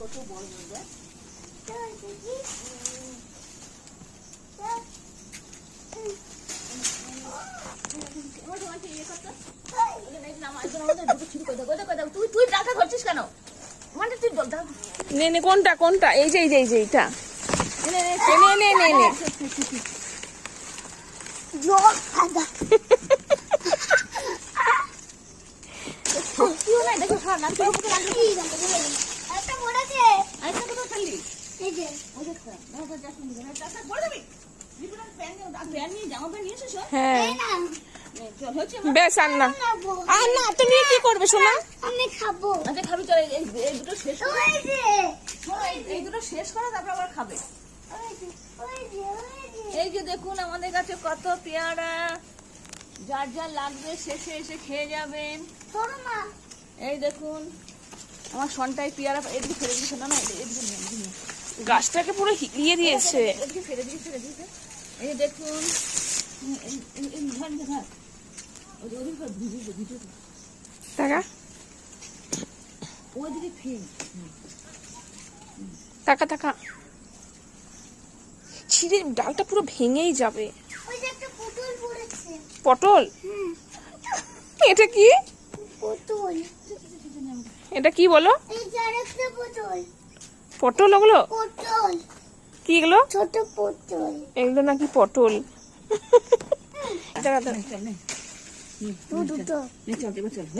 কত বড় বড় তুই টাকা ধরছিস কেন? মানে তুই নে নে, কোনটা কোনটা? এই যে এইটা নে নে নে নে। হ্যাঁ বেশ, আর না তো নিয়ে কি করবে শোনা? আমি খাবো। আচ্ছা খাবি, চল এই দুটো শেষ করে, এই দুটো শেষ করে তারপর আবার খাবে। এই যে দেখুন আমাদের কাছে কত পেয়ারা, যার যার লাগবে শেষে এসে খেয়ে যাবেন। এই দেখুন আমার সন্টাই পেয়ারা, এদিকে ফেলে দিয়েছে। না না এদিকে নিয়ে, গাছটাকে পুরো হিলিয়ে দিয়েছে। এদিকে ফেলে দিয়েছে। এই দেখুন টাকা টাকা ছিঁড়ে ডালটা পুরো ভেঙেই যাবে। পটল? এটা কি? এটা কি বলো? পটল? ওগুলো কি? এগুলো ছোট পটল। এগুলো নাকি পটল? দুটো